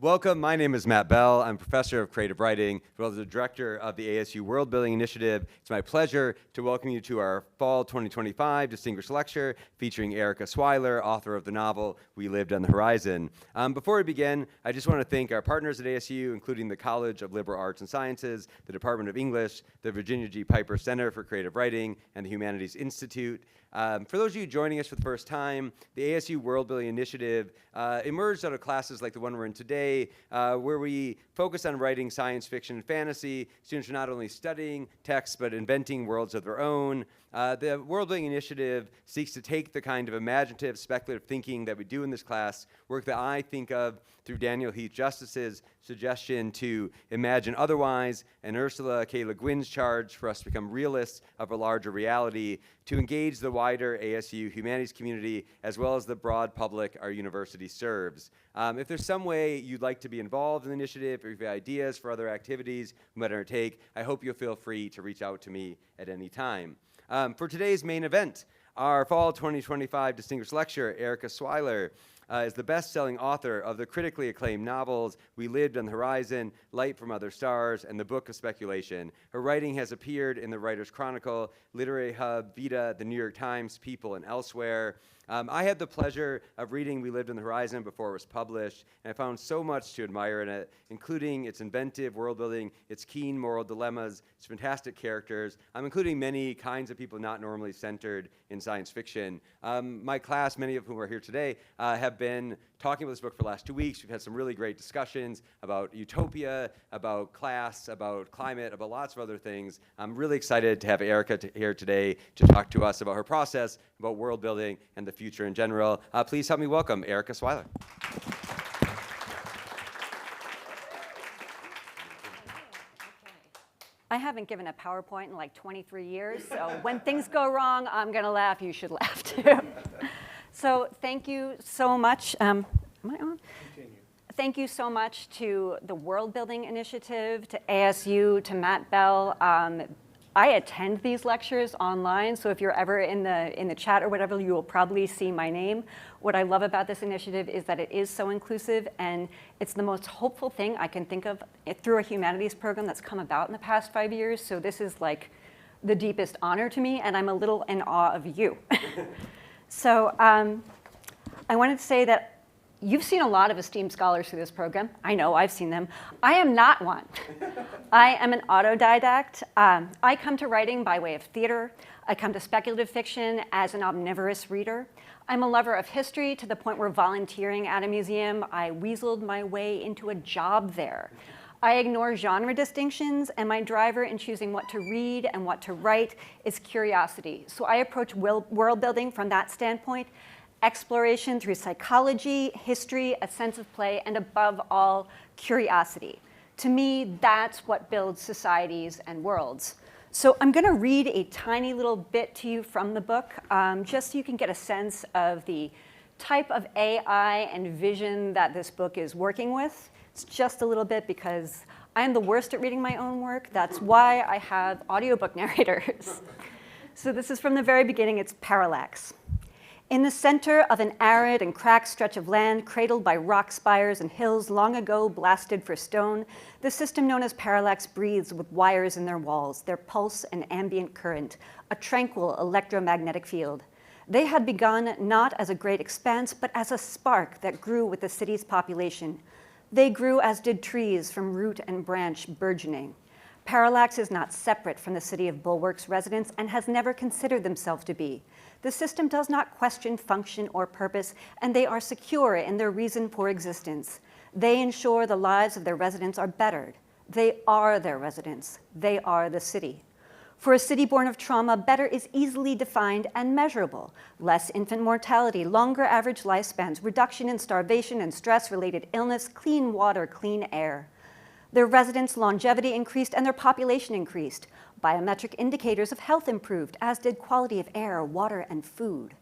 Welcome, my name is Matt Bell. I'm a professor of creative writing, as well as the director of the ASU Worldbuilding Initiative. It's my pleasure to welcome you to our Fall 2025 Distinguished Lecture featuring Erika Swyler, author of the novel We Lived on the Horizon. Before we begin, I just want to thank our partners at ASU, including the College of Liberal Arts and Sciences, the Department of English, the Virginia G. Piper Center for Creative Writing, and the Humanities Institute. For those of you joining us for the first time, the ASU Worldbuilding Initiative emerged out of classes like the one we're in today, where we focus on writing science fiction and fantasy. Students are not only studying texts, but inventing worlds of their own. The Worldbuilding Initiative seeks to take the kind of imaginative, speculative thinking that we do in this class, work that I think of through Daniel Heath Justice's suggestion to imagine otherwise, and Ursula K. Le Guin's charge for us to become realists of a larger reality, to engage the wider ASU humanities community, as well as the broad public our university serves. If there's some way you'd like to be involved in the initiative, or if you have ideas for other activities we might undertake, I hope you'll feel free to reach out to me at any time. For today's main event, our Fall 2025 Distinguished Lecturer, Erika Swyler, is the best-selling author of the critically acclaimed novels We Lived on the Horizon, Light from Other Stars, and The Book of Speculation. Her writing has appeared in the Writer's Chronicle, Literary Hub, Vita, The New York Times, People, and elsewhere. I had the pleasure of reading We Lived on the Horizon before it was published, and I found so much to admire in it, including its inventive world building, its keen moral dilemmas, its fantastic characters. I'm including many kinds of people not normally centered in science fiction. My class, many of whom are here today, have been talking about this book for the last 2 weeks. We've had some really great discussions about utopia, about class, about climate, about lots of other things. I'm really excited to have Erika here today to talk to us about her process, about world building, and the future in general. Please help me welcome Erika Swyler. I haven't given a PowerPoint in like 23 years, so when things go wrong, I'm going to laugh. You should laugh too. So thank you so much. Am I on? Continue. Thank you so much to the World Building Initiative, to ASU, to Matt Bell. I attend these lectures online, so if you're ever in the chat or whatever, you will probably see my name. What I love about this initiative is that it is so inclusive, and it's the most hopeful thing I can think of through a humanities program that's come about in the past 5 years. So this is like the deepest honor to me, and I'm a little in awe of you. So I wanted to say that you've seen a lot of esteemed scholars through this program. I know, I've seen them. I am not one. I am an autodidact. I come to writing by way of theater. I come to speculative fiction as an omnivorous reader. I'm a lover of history to the point where volunteering at a museum, I weaseled my way into a job there. I ignore genre distinctions, and my driver in choosing what to read and what to write is curiosity. So I approach world building from that standpoint, exploration through psychology, history, a sense of play, and above all, curiosity. To me, that's what builds societies and worlds. So I'm going to read a tiny little bit to you from the book, just so you can get a sense of the type of AI and vision that this book is working with. It's just a little bit because I'm the worst at reading my own work. That's why I have audiobook narrators. So this is from the very beginning. It's Parallax. In the center of an arid and cracked stretch of land cradled by rock spires and hills long ago blasted for stone, the system known as Parallax breathes with wires in their walls, their pulse and ambient current, a tranquil electromagnetic field. They had begun not as a great expanse, but as a spark that grew with the city's population. They grew as did trees from root and branch burgeoning. Parallax is not separate from the city of Bulwark's residents and has never considered themselves to be. The system does not question function or purpose, and they are secure in their reason for existence. They ensure the lives of their residents are bettered. They are their residents. They are the city. For a city born of trauma, better is easily defined and measurable. Less infant mortality, longer average lifespans, reduction in starvation and stress-related illness, clean water, clean air. Their residents' longevity increased and their population increased. Biometric indicators of health improved, as did quality of air, water, and food.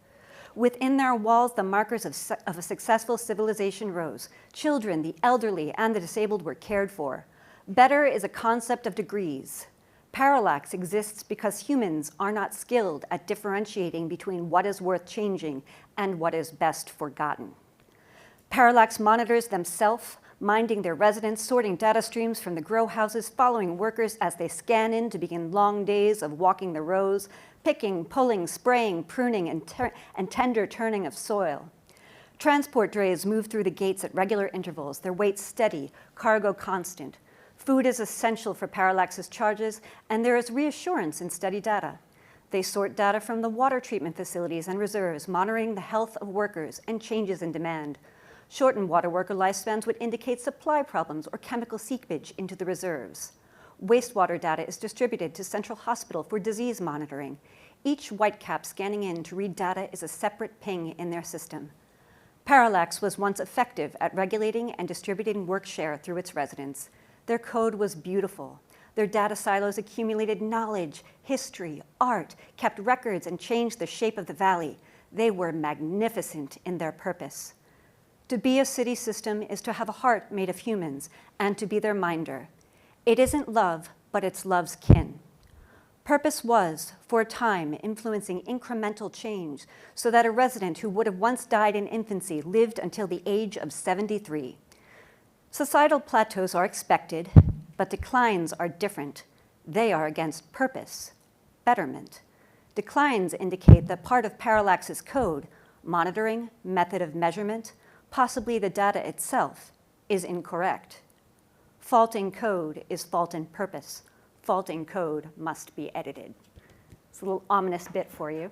Within their walls, the markers of a successful civilization rose. Children, the elderly, and the disabled were cared for. Better is a concept of degrees. Parallax exists because humans are not skilled at differentiating between what is worth changing and what is best forgotten. Parallax monitors themselves, minding their residents, sorting data streams from the grow houses, following workers as they scan in to begin long days of walking the rows, picking, pulling, spraying, pruning, and tender turning of soil. Transport drays move through the gates at regular intervals, their weight steady, cargo constant. Food is essential for parallax's charges, and there is reassurance in steady data. They sort data from the water treatment facilities and reserves, monitoring the health of workers and changes in demand. Shortened water worker lifespans would indicate supply problems or chemical seepage into the reserves. Wastewater data is distributed to Central Hospital for disease monitoring. Each whitecap scanning in to read data is a separate ping in their system. Parallax was once effective at regulating and distributing work share through its residents. Their code was beautiful. Their data silos accumulated knowledge, history, art, kept records, and changed the shape of the valley. They were magnificent in their purpose. To be a city system is to have a heart made of humans and to be their minder. It isn't love, but it's love's kin. Purpose was, for a time, influencing incremental change so that a resident who would have once died in infancy lived until the age of 73. Societal plateaus are expected, but declines are different. They are against purpose, betterment. Declines indicate that part of Parallax's code, monitoring, method of measurement, possibly the data itself, is incorrect. Faulting code is fault in purpose. Faulting code must be edited. It's a little ominous bit for you.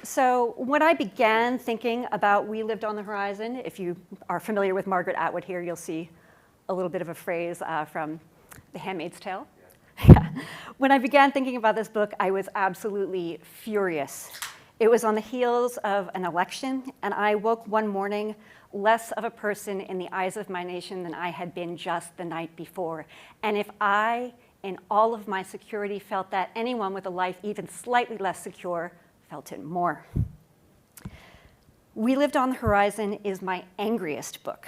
So when I began thinking about We Lived on the Horizon, if you are familiar with Margaret Atwood here, you'll see a little bit of a phrase from The Handmaid's Tale. Yeah. When I began thinking about this book, I was absolutely furious. It was on the heels of an election, and I woke one morning less of a person in the eyes of my nation than I had been just the night before. And if I, in all of my security, felt that, anyone with a life even slightly less secure felt it more. We Lived on the Horizon is my angriest book.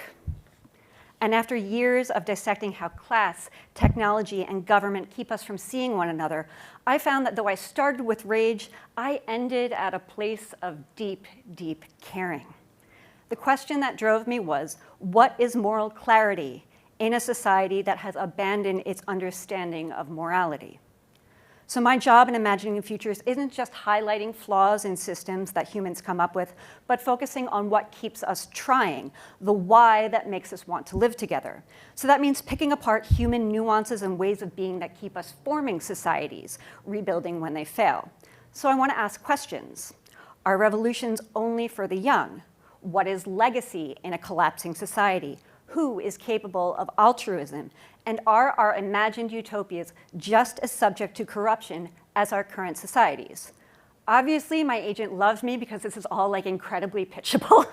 And after years of dissecting how class, technology, and government keep us from seeing one another, I found that though I started with rage, I ended at a place of deep, deep caring. The question that drove me was, what is moral clarity in a society that has abandoned its understanding of morality? So my job in imagining futures isn't just highlighting flaws in systems that humans come up with, but focusing on what keeps us trying, the why that makes us want to live together. So that means picking apart human nuances and ways of being that keep us forming societies, rebuilding when they fail. So I want to ask questions. Are revolutions only for the young? What is legacy in a collapsing society? Who is capable of altruism? And are our imagined utopias just as subject to corruption as our current societies? Obviously, my agent loves me because this is all like incredibly pitchable.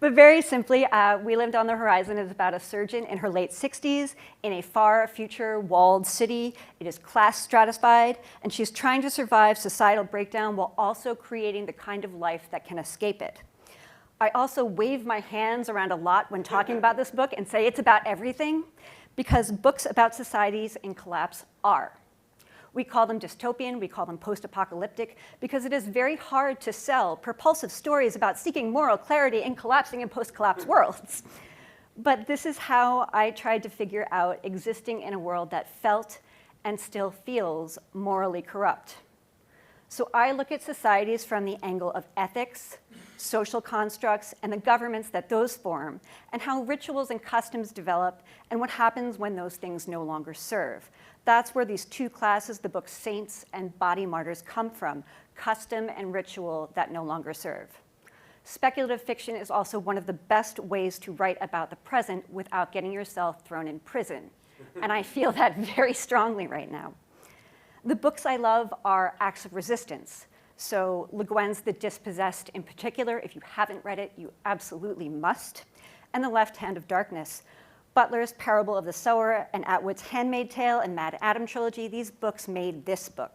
But very simply, We Lived on the Horizon is about a surgeon in her late 60s in a far future walled city. It is class stratified, and she's trying to survive societal breakdown while also creating the kind of life that can escape it. I also wave my hands around a lot when talking about this book and say it's about everything, because books about societies in collapse are. We call them dystopian, we call them post-apocalyptic, because it is very hard to sell propulsive stories about seeking moral clarity in collapsing and post-collapse worlds. But this is how I tried to figure out existing in a world that felt and still feels morally corrupt. So I look at societies from the angle of ethics, social constructs, and the governments that those form, and how rituals and customs develop, and what happens when those things no longer serve. That's where these two classes, the book Saints and Body Martyrs, come from, custom and ritual that no longer serve. Speculative fiction is also one of the best ways to write about the present without getting yourself thrown in prison. And I feel that very strongly right now. The books I love are acts of resistance. So Le Guin's The Dispossessed in particular, if you haven't read it, you absolutely must. And The Left Hand of Darkness. Butler's Parable of the Sower and Atwood's Handmaid's Tale and Mad Adam trilogy, these books made this book.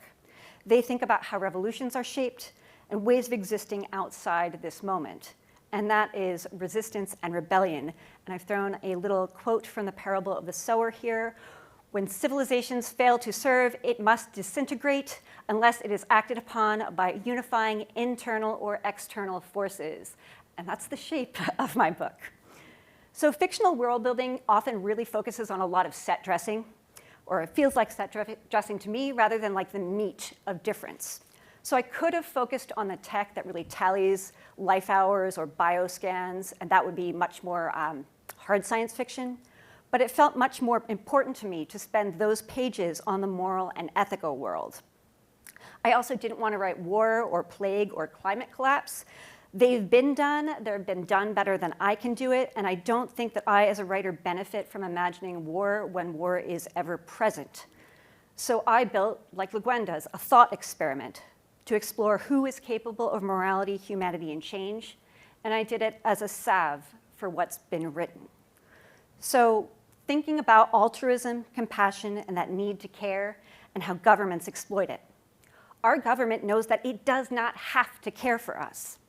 They think about how revolutions are shaped and ways of existing outside this moment. And that is resistance and rebellion. And I've thrown a little quote from the Parable of the Sower here. When civilizations fail to serve, it must disintegrate unless it is acted upon by unifying internal or external forces. And that's the shape of my book. So fictional world building often really focuses on a lot of set dressing, or it feels like set dressing to me rather than like the meat of difference. So I could have focused on the tech that really tallies life hours or bioscans, and that would be much more hard science fiction. But it felt much more important to me to spend those pages on the moral and ethical world. I also didn't want to write war or plague or climate collapse. They've been done better than I can do it, and I don't think that I, as a writer, benefit from imagining war when war is ever present. So I built, like Le Guin does, a thought experiment to explore who is capable of morality, humanity, and change, and I did it as a salve for what's been written. So thinking about altruism, compassion, and that need to care, and how governments exploit it. Our government knows that it does not have to care for us.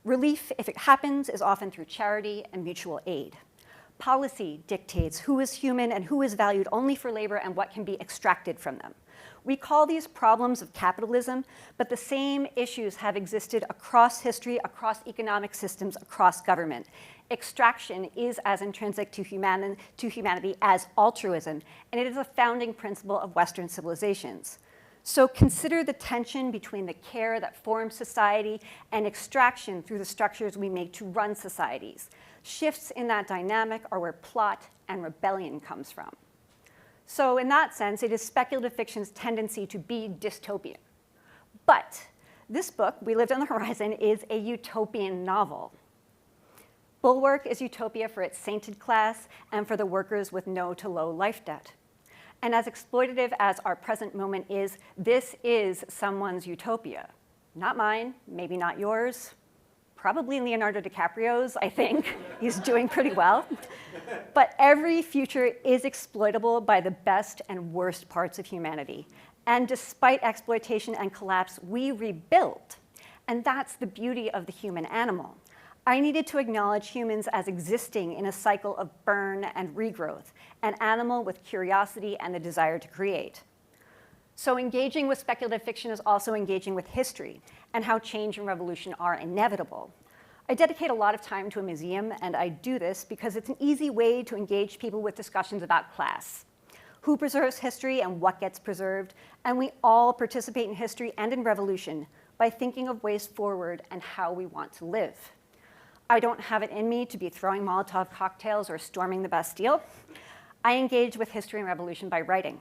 Relief, if it happens, is often through charity and mutual aid. Policy dictates who is human and who is valued only for labor and what can be extracted from them. We call these problems of capitalism, but the same issues have existed across history, across economic systems, across government. Extraction is as intrinsic to humanity as altruism, and it is a founding principle of Western civilizations. So consider the tension between the care that forms society and extraction through the structures we make to run societies. Shifts in that dynamic are where plot and rebellion comes from. So in that sense, it is speculative fiction's tendency to be dystopian. But this book, We Lived on the Horizon, is a utopian novel. Bulwark is utopia for its sainted class and for the workers with no to low life debt. And as exploitative as our present moment is, this is someone's utopia. Not mine, maybe not yours, probably Leonardo DiCaprio's, I think. He's doing pretty well. But every future is exploitable by the best and worst parts of humanity. And despite exploitation and collapse, we rebuild. And that's the beauty of the human animal. I needed to acknowledge humans as existing in a cycle of burn and regrowth, an animal with curiosity and the desire to create. So engaging with speculative fiction is also engaging with history and how change and revolution are inevitable. I dedicate a lot of time to a museum, and I do this because it's an easy way to engage people with discussions about class. Who preserves history and what gets preserved? And we all participate in history and in revolution by thinking of ways forward and how we want to live. I don't have it in me to be throwing Molotov cocktails or storming the Bastille. I engage with history and revolution by writing.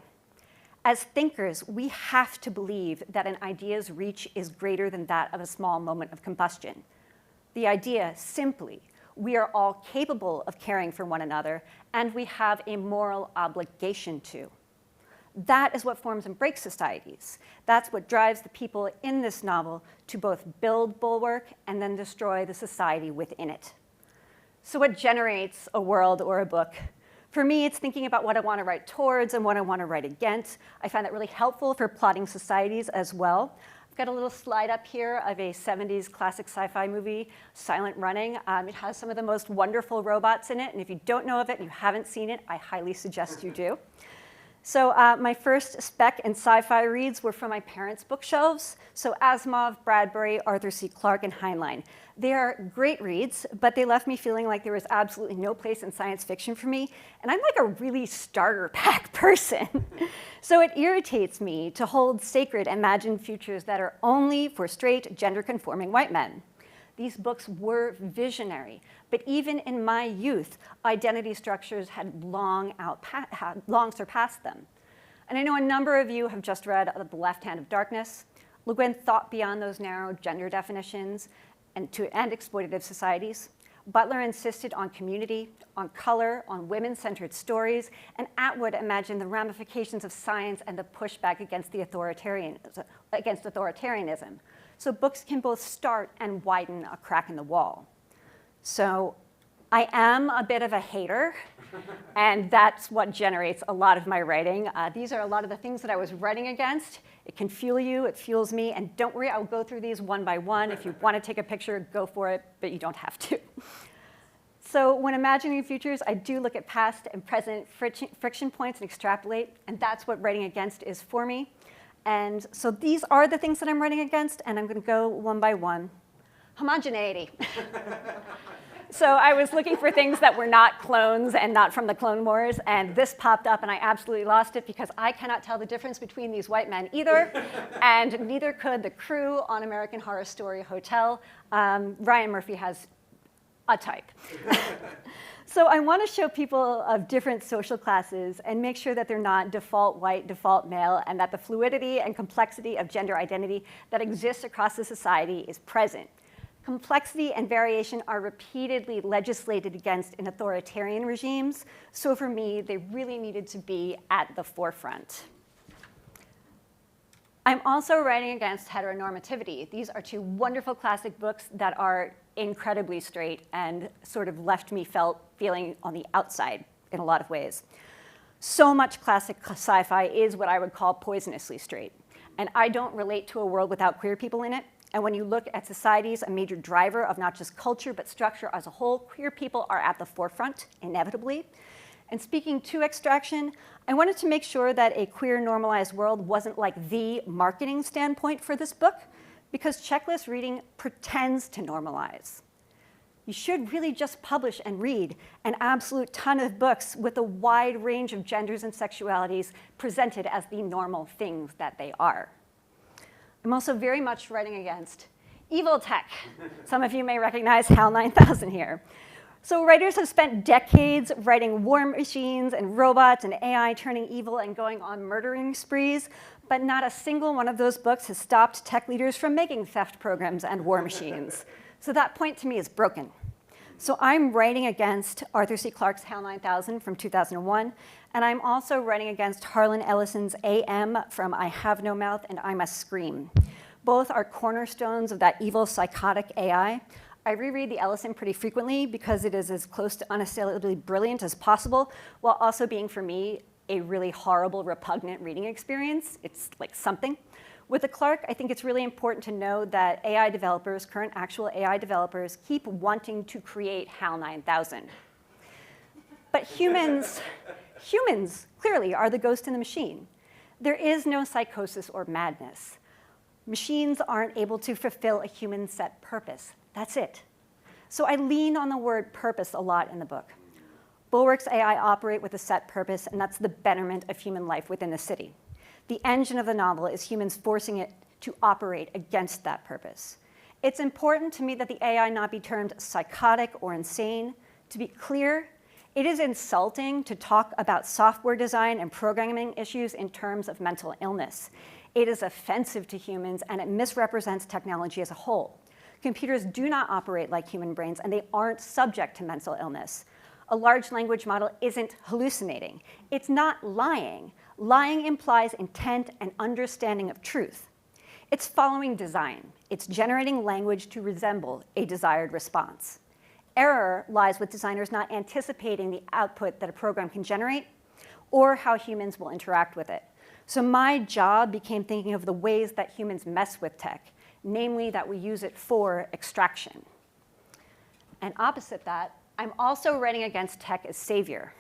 As thinkers, we have to believe that an idea's reach is greater than that of a small moment of combustion. The idea, simply, we are all capable of caring for one another, and we have a moral obligation to. That is what forms and breaks societies. That's what drives the people in this novel to both build Bulwark and then destroy the society within it. So what generates a world or a book? For me, it's thinking about what I want to write towards and what I want to write against. I find that really helpful for plotting societies as well. I've got a little slide up here of a 70s classic sci-fi movie, Silent Running. It has some of the most wonderful robots in it, and if you don't know of it and you haven't seen it, I highly suggest you do. So my first spec and sci-fi reads were from my parents' bookshelves. So Asimov, Bradbury, Arthur C. Clarke, and Heinlein. They are great reads, but they left me feeling like there was absolutely no place in science fiction for me. And I'm like a really starter pack person. So it irritates me to hold sacred imagined futures that are only for straight, gender-conforming white men. These books were visionary, but even in my youth, identity structures had long surpassed them. And I know a number of you have just read The Left Hand of Darkness. Le Guin thought beyond those narrow gender definitions and exploitative societies. Butler insisted on community, on color, on women-centered stories, and Atwood imagined the ramifications of science and the pushback against authoritarianism. So books can both start and widen a crack in the wall. So I am a bit of a hater, and that's what generates a lot of my writing. These are a lot of the things that I was writing against. It can fuel you, it fuels me, and don't worry, I'll go through these one by one. If you want to take a picture, go for it, but you don't have to. So when imagining futures, I do look at past and present friction points and extrapolate, and that's what writing against is for me. And so these are the things that I'm writing against, and I'm going to go one by one. Homogeneity. So I was looking for things that were not clones and not from the Clone Wars, and this popped up, and I absolutely lost it because I cannot tell the difference between these white men either, and neither could the crew on American Horror Story Hotel. Ryan Murphy has a type. So I want to show people of different social classes and make sure that they're not default white, default male, and that the fluidity and complexity of gender identity that exists across the society is present. Complexity and variation are repeatedly legislated against in authoritarian regimes, so for me, they really needed to be at the forefront. I'm also writing against heteronormativity. These are two wonderful classic books that are incredibly straight and sort of left me feeling on the outside in a lot of ways. So much classic sci-fi is what I would call poisonously straight, and I don't relate to a world without queer people in it. And when you look at societies, a major driver of not just culture, but structure as a whole, queer people are at the forefront, inevitably. And speaking to extraction, I wanted to make sure that a queer normalized world wasn't like the marketing standpoint for this book, because checklist reading pretends to normalize. You should really just publish and read an absolute ton of books with a wide range of genders and sexualities presented as the normal things that they are. I'm also very much writing against evil tech. Some of you may recognize HAL 9000 here. So writers have spent decades writing war machines and robots and AI turning evil and going on murdering sprees, but not a single one of those books has stopped tech leaders from making theft programs and war machines. So that point to me is broken. So I'm writing against Arthur C. Clarke's HAL 9000 from 2001, and I'm also writing against Harlan Ellison's AM from I Have No Mouth and I Must Scream. Both are cornerstones of that evil, psychotic AI. I reread the Ellison pretty frequently because it is as close to unassailably brilliant as possible, while also being, for me, a really horrible, repugnant reading experience. It's like something. With the Clarke, I think it's really important to know that AI developers, current actual AI developers, keep wanting to create HAL 9000. But humans clearly are the ghost in the machine. There is no psychosis or madness. Machines aren't able to fulfill a human set purpose. That's it. So I lean on the word purpose a lot in the book. Bulwark's AI operate with a set purpose, and that's the betterment of human life within the city. The engine of the novel is humans forcing it to operate against that purpose. It's important to me that the AI not be termed psychotic or insane. To be clear, it is insulting to talk about software design and programming issues in terms of mental illness. It is offensive to humans, and it misrepresents technology as a whole. Computers do not operate like human brains, and they aren't subject to mental illness. A large language model isn't hallucinating. It's not lying. Lying implies intent and understanding of truth. It's following design. It's generating language to resemble a desired response. Error lies with designers not anticipating the output that a program can generate or how humans will interact with it. So my job became thinking of the ways that humans mess with tech, namely that we use it for extraction. And opposite that, I'm also writing against tech as savior.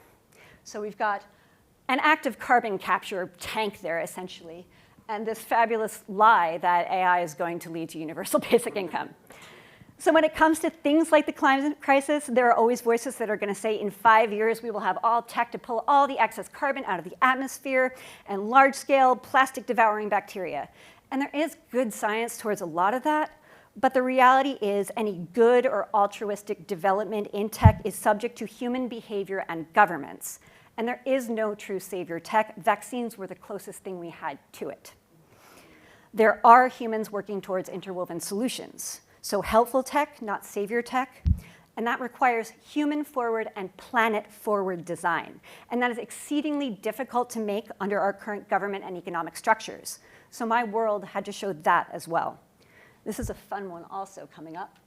So we've got an active carbon capture tank there, essentially, and this fabulous lie that AI is going to lead to universal basic income. So when it comes to things like the climate crisis, there are always voices that are going to say in 5 years we will have all tech to pull all the excess carbon out of the atmosphere and large-scale plastic-devouring bacteria. And there is good science towards a lot of that, but the reality is any good or altruistic development in tech is subject to human behavior and governments. And there is no true savior tech. Vaccines were the closest thing we had to it. There are humans working towards interwoven solutions. So helpful tech, not savior tech. And that requires human-forward and planet-forward design. And that is exceedingly difficult to make under our current government and economic structures. So my world had to show that as well. This is a fun one also coming up.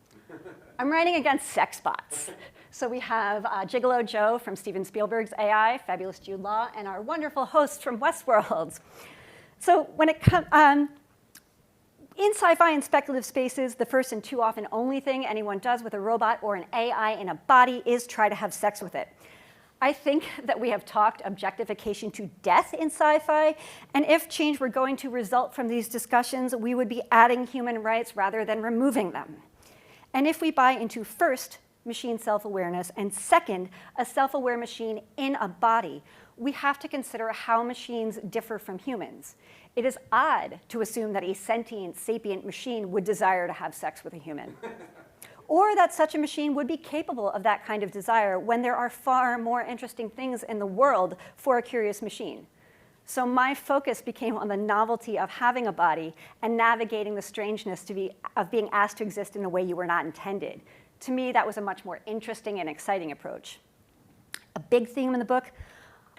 I'm writing against sex bots. So we have Gigolo Joe from Steven Spielberg's AI, Fabulous Jude Law, and our wonderful host from Westworld. So when it comes, in sci-fi and speculative spaces, the first and too often only thing anyone does with a robot or an AI in a body is try to have sex with it. I think that we have talked objectification to death in sci-fi, and if change were going to result from these discussions, we would be adding human rights rather than removing them. And if we buy into first, machine self-awareness, and second, a self-aware machine in a body, we have to consider how machines differ from humans. It is odd to assume that a sentient, sapient machine would desire to have sex with a human. Or that such a machine would be capable of that kind of desire when there are far more interesting things in the world for a curious machine. So my focus became on the novelty of having a body and navigating the strangeness of being asked to exist in a way you were not intended. To me, that was a much more interesting and exciting approach. A big theme in the book,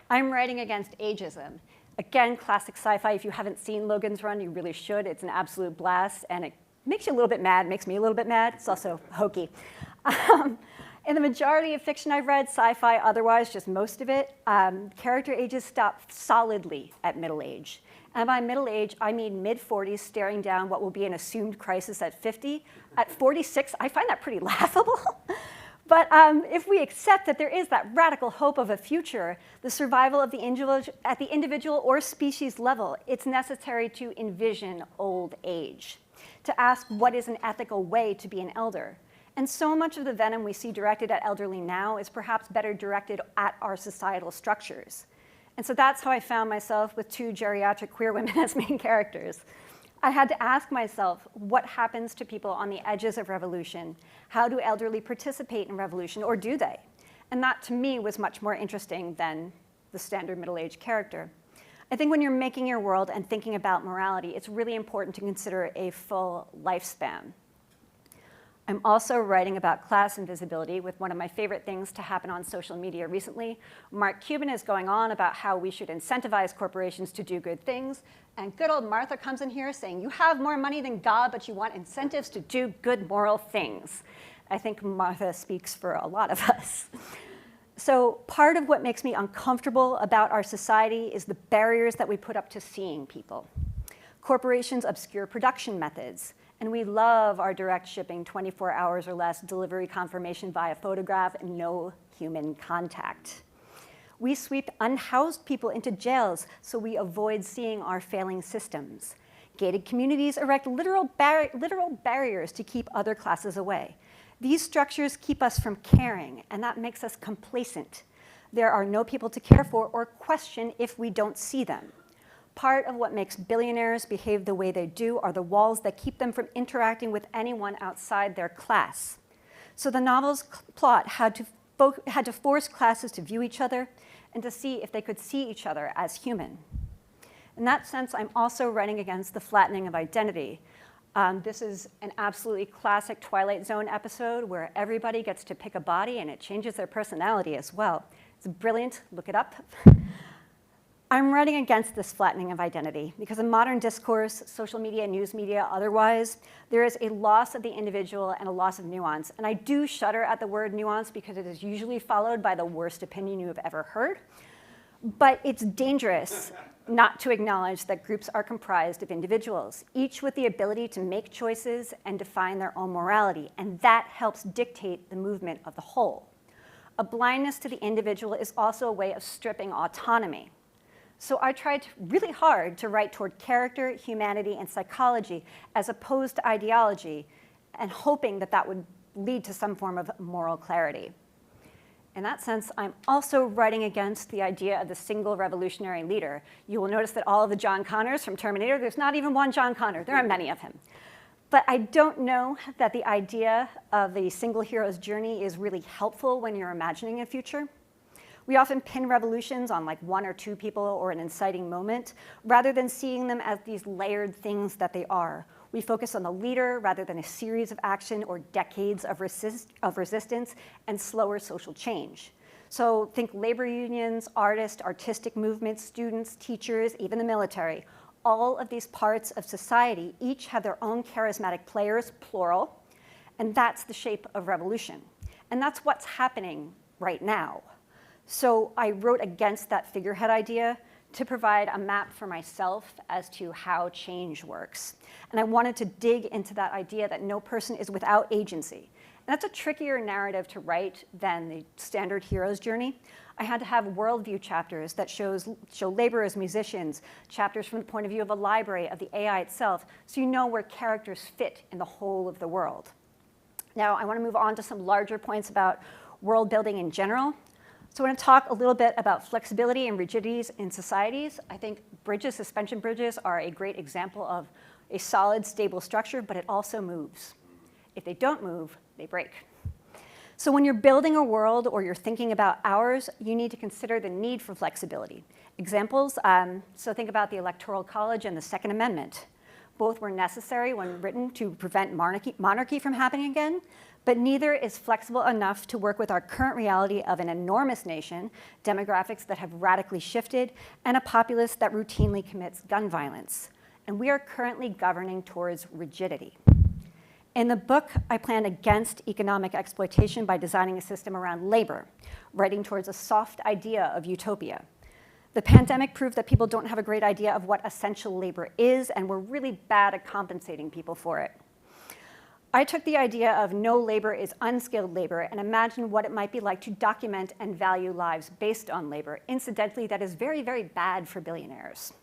I'm writing against ageism. Again, classic sci-fi. If you haven't seen Logan's Run, you really should. It's an absolute blast, and it makes you a little bit mad, makes me a little bit mad. It's also hokey. In the majority of fiction I've read, sci-fi otherwise, just most of it, character ages stop solidly at middle age. And by middle age, I mean mid-40s staring down what will be an assumed crisis at 50. At 46, I find that pretty laughable. But if we accept that there is that radical hope of a future, the survival of the individual at the individual or species level, it's necessary to envision old age, to ask what is an ethical way to be an elder. And so much of the venom we see directed at elderly now is perhaps better directed at our societal structures. And so that's how I found myself with 2 geriatric queer women as main characters. I had to ask myself, what happens to people on the edges of revolution? How do elderly participate in revolution, or do they? And that, to me, was much more interesting than the standard middle-aged character. I think when you're making your world and thinking about morality, it's really important to consider a full lifespan. I'm also writing about class invisibility with one of my favorite things to happen on social media recently. Mark Cuban is going on about how we should incentivize corporations to do good things. And good old Martha comes in here saying, you have more money than God, but you want incentives to do good moral things. I think Martha speaks for a lot of us. So part of what makes me uncomfortable about our society is the barriers that we put up to seeing people. Corporations obscure production methods. And we love our direct shipping, 24 hours or less, delivery confirmation via photograph, and no human contact. We sweep unhoused people into jails so we avoid seeing our failing systems. Gated communities erect literal barriers to keep other classes away. These structures keep us from caring, and that makes us complacent. There are no people to care for or question if we don't see them. Part of what makes billionaires behave the way they do are the walls that keep them from interacting with anyone outside their class. So the novel's plot had to force classes to view each other and to see if they could see each other as human. In that sense, I'm also writing against the flattening of identity. This is an absolutely classic Twilight Zone episode where everybody gets to pick a body and it changes their personality as well. It's brilliant, look it up. I'm writing against this flattening of identity because in modern discourse, social media, news media, otherwise, there is a loss of the individual and a loss of nuance. And I do shudder at the word nuance because it is usually followed by the worst opinion you have ever heard. But it's dangerous not to acknowledge that groups are comprised of individuals, each with the ability to make choices and define their own morality. And that helps dictate the movement of the whole. A blindness to the individual is also a way of stripping autonomy. So I tried really hard to write toward character, humanity, and psychology as opposed to ideology, and hoping that that would lead to some form of moral clarity. In that sense, I'm also writing against the idea of the single revolutionary leader. You will notice that all of the John Connors from Terminator, there's not even one John Connor. There are many of him. But I don't know that the idea of the single hero's journey is really helpful when you're imagining a future. We often pin revolutions on like 1 or 2 people or an inciting moment, rather than seeing them as these layered things that they are. We focus on the leader rather than a series of action or decades of resistance and slower social change. So think labor unions, artists, artistic movements, students, teachers, even the military. All of these parts of society each have their own charismatic players, plural, and that's the shape of revolution. And that's what's happening right now. So I wrote against that figurehead idea to provide a map for myself as to how change works. And I wanted to dig into that idea that no person is without agency. And that's a trickier narrative to write than the standard hero's journey. I had to have worldview chapters that show labor as musicians, chapters from the point of view of a library, of the AI itself, so you know where characters fit in the whole of the world. Now, I want to move on to some larger points about world building in general. So I want to talk a little bit about flexibility and rigidities in societies. I think bridges, suspension bridges, are a great example of a solid, stable structure, but it also moves. If they don't move, they break. So when you're building a world or you're thinking about ours, you need to consider the need for flexibility. Examples, so think about the Electoral College and the Second Amendment. Both were necessary when written to prevent monarchy from happening again, but neither is flexible enough to work with our current reality of an enormous nation, demographics that have radically shifted, and a populace that routinely commits gun violence. And we are currently governing towards rigidity. In the book, I plan against economic exploitation by designing a system around labor, writing towards a soft idea of utopia. The pandemic proved that people don't have a great idea of what essential labor is, and we're really bad at compensating people for it. I took the idea of no labor is unskilled labor and imagined what it might be like to document and value lives based on labor. Incidentally, that is very, very bad for billionaires.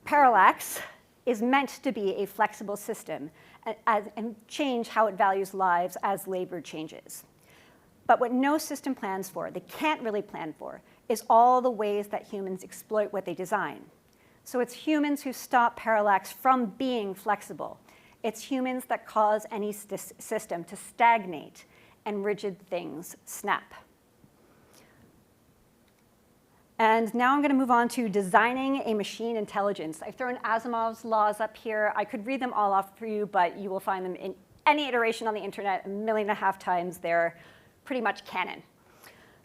Parallax is meant to be a flexible system and change how it values lives as labor changes. But what no system plans for, they can't really plan for, is all the ways that humans exploit what they design. So it's humans who stop parallax from being flexible. It's humans that cause any system to stagnate and rigid things snap. And now I'm going to move on to designing a machine intelligence. I've thrown Asimov's laws up here. I could read them all off for you, but you will find them in any iteration on the internet 1.5 million times. They're pretty much canon.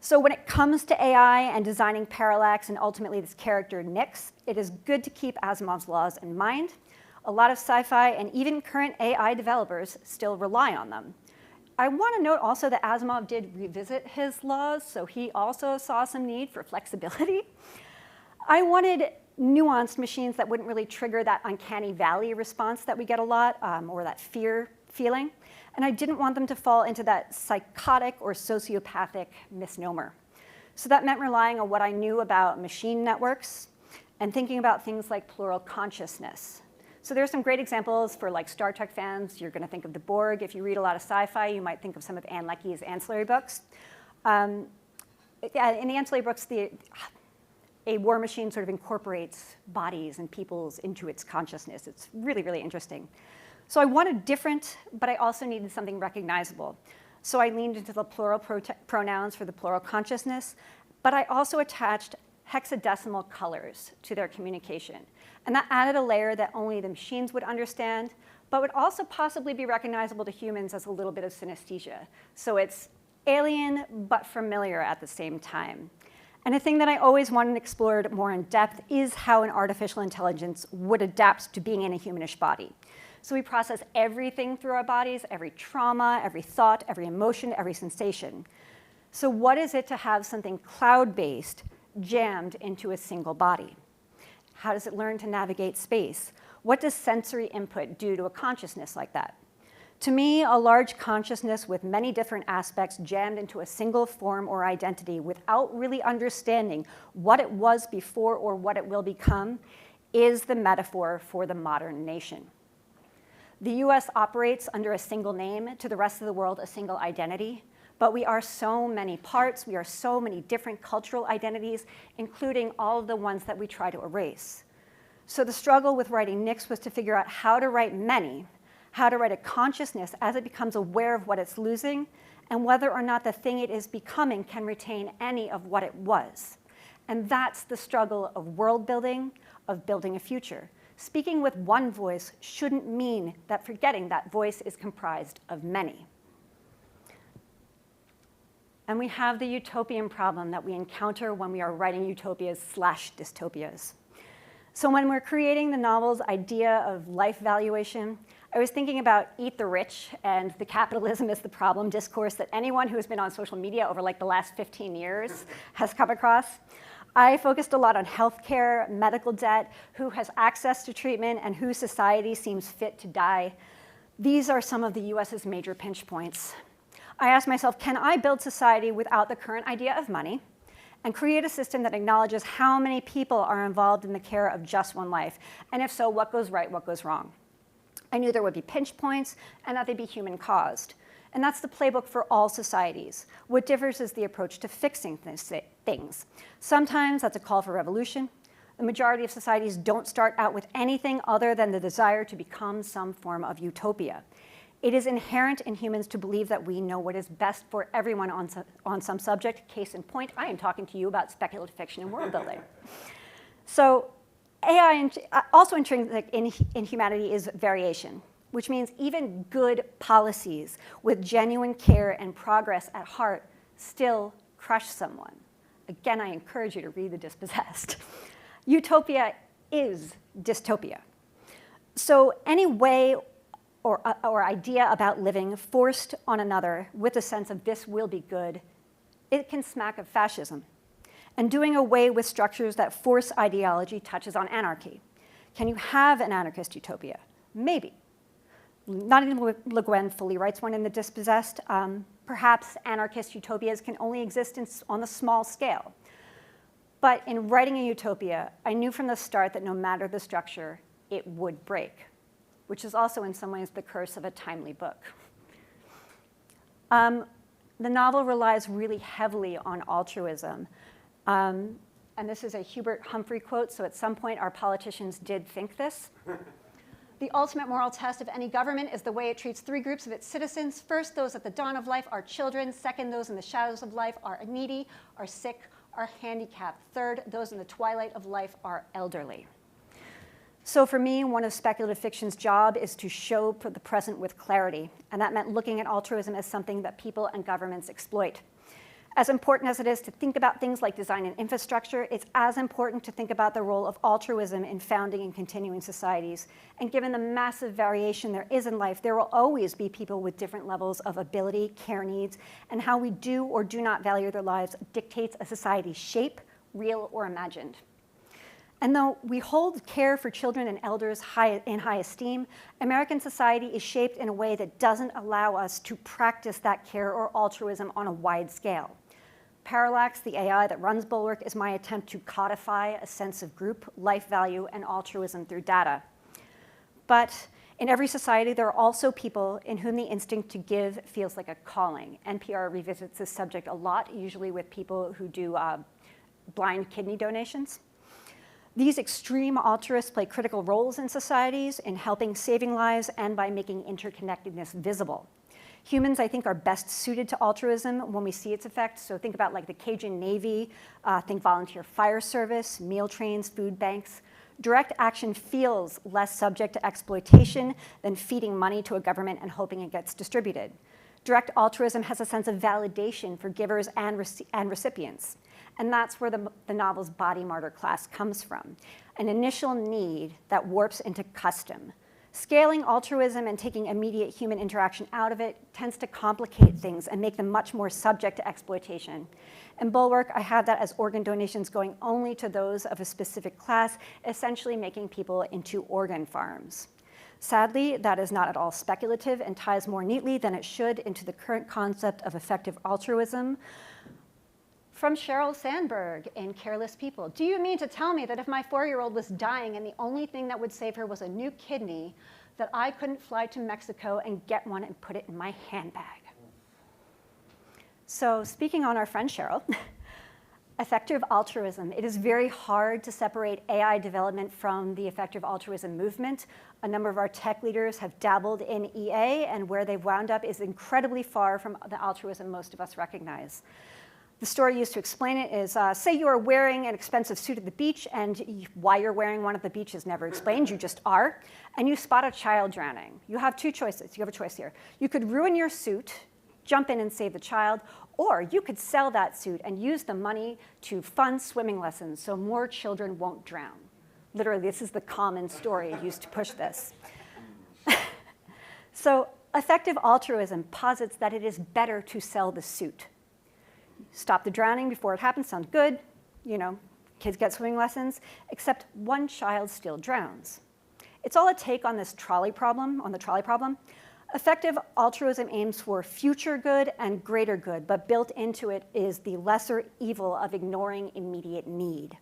So when it comes to AI and designing parallax and ultimately this character Nix, it is good to keep Asimov's laws in mind. A lot of sci-fi and even current AI developers still rely on them. I want to note also that Asimov did revisit his laws, so he also saw some need for flexibility. I wanted nuanced machines that wouldn't really trigger that uncanny valley response that we get a lot, or that fear feeling. And I didn't want them to fall into that psychotic or sociopathic misnomer. So that meant relying on what I knew about machine networks and thinking about things like plural consciousness. So there's some great examples for like Star Trek fans. You're going to think of the Borg. If you read a lot of sci-fi, you might think of some of Anne Leckie's ancillary books. In the ancillary books, a war machine sort of incorporates bodies and peoples into its consciousness. It's really, really interesting. So I wanted different, but I also needed something recognizable. So I leaned into the plural pronouns for the plural consciousness, but I also attached hexadecimal colors to their communication. And that added a layer that only the machines would understand, but would also possibly be recognizable to humans as a little bit of synesthesia. So it's alien, but familiar at the same time. And a thing that I always wanted explored more in depth is how an artificial intelligence would adapt to being in a humanish body. So we process everything through our bodies, every trauma, every thought, every emotion, every sensation. So what is it to have something cloud-based jammed into a single body? How does it learn to navigate space? What does sensory input do to a consciousness like that? To me, a large consciousness with many different aspects jammed into a single form or identity without really understanding what it was before or what it will become is the metaphor for the modern nation. The US operates under a single name, to the rest of the world a single identity. But we are so many parts, we are so many different cultural identities, including all of the ones that we try to erase. So the struggle with writing Nix was to figure out how to write many, how to write a consciousness as it becomes aware of what it's losing, and whether or not the thing it is becoming can retain any of what it was. And that's the struggle of world building, of building a future. Speaking with one voice shouldn't mean that forgetting that voice is comprised of many. And we have the utopian problem that we encounter when we are writing utopias/dystopias. So when we're creating the novel's idea of life valuation, I was thinking about Eat the Rich and the capitalism is the problem discourse that anyone who has been on social media over like the last 15 years has come across. I focused a lot on healthcare, medical debt, who has access to treatment, and whose society seems fit to die. These are some of the US's major pinch points. I asked myself, can I build society without the current idea of money and create a system that acknowledges how many people are involved in the care of just one life? And if so, what goes right, what goes wrong? I knew there would be pinch points and that they'd be human caused. And that's the playbook for all societies. What differs is the approach to fixing things. Sometimes that's a call for revolution. The majority of societies don't start out with anything other than the desire to become some form of utopia. It is inherent in humans to believe that we know what is best for everyone on some subject. Case in point, I am talking to you about speculative fiction and world building. So AI, also intrinsic in humanity, is variation, which means even good policies with genuine care and progress at heart still crush someone. Again, I encourage you to read The Dispossessed. Utopia is dystopia. So any way or idea about living forced on another with a sense of this will be good, it can smack of fascism. And doing away with structures that force ideology touches on anarchy. Can you have an anarchist utopia? Maybe. Not even Le Guin fully writes one in The Dispossessed. Perhaps anarchist utopias can only exist on a small scale. But in writing a utopia, I knew from the start that no matter the structure, it would break, which is also in some ways the curse of a timely book. The novel relies really heavily on altruism. And this is a Hubert Humphrey quote, so at some point our politicians did think this. The ultimate moral test of any government is the way it treats three groups of its citizens. First, those at the dawn of life are children. Second, those in the shadows of life are needy, are sick, are handicapped. Third, those in the twilight of life are elderly. So for me, one of speculative fiction's job is to show the present with clarity, and that meant looking at altruism as something that people and governments exploit. As important as it is to think about things like design and infrastructure, it's as important to think about the role of altruism in founding and continuing societies. And given the massive variation there is in life, there will always be people with different levels of ability, care needs, and how we do or do not value their lives dictates a society's shape, real or imagined. And though we hold care for children and elders in high esteem, American society is shaped in a way that doesn't allow us to practice that care or altruism on a wide scale. Parallax, the AI that runs Bulwark, is my attempt to codify a sense of group, life value, and altruism through data. But in every society, there are also people in whom the instinct to give feels like a calling. NPR revisits this subject a lot, usually with people who do blind kidney donations. These extreme altruists play critical roles in societies in helping saving lives and by making interconnectedness visible. Humans, I think, are best suited to altruism when we see its effects. So think about like the Cajun Navy, think volunteer fire service, meal trains, food banks. Direct action feels less subject to exploitation than feeding money to a government and hoping it gets distributed. Direct altruism has a sense of validation for givers and recipients. And that's where the novel's body martyr class comes from, an initial need that warps into custom. Scaling altruism and taking immediate human interaction out of it tends to complicate things and make them much more subject to exploitation. In Bulwark, I have that as organ donations going only to those of a specific class, essentially making people into organ farms. Sadly, that is not at all speculative and ties more neatly than it should into the current concept of effective altruism. From Sheryl Sandberg in Careless People. Do you mean to tell me that if my 4-year-old was dying and the only thing that would save her was a new kidney, that I couldn't fly to Mexico and get one and put it in my handbag? So speaking on our friend Sheryl, effective altruism. It is very hard to separate AI development from the effective altruism movement. A number of our tech leaders have dabbled in EA, and where they've wound up is incredibly far from the altruism most of us recognize. The story used to explain it is, say you are wearing an expensive suit at the beach, and why you're wearing one at the beach is never explained, you just are, and you spot a child drowning. You have two choices. You have a choice here. You could ruin your suit, jump in and save the child, or you could sell that suit and use the money to fund swimming lessons so more children won't drown. Literally, this is the common story used to push this. So effective altruism posits that it is better to sell the suit. Stop the drowning before it happens, sounds good. You know, kids get swimming lessons, except one child still drowns. It's all a take on this trolley problem, Effective altruism aims for future good and greater good, but built into it is the lesser evil of ignoring immediate need.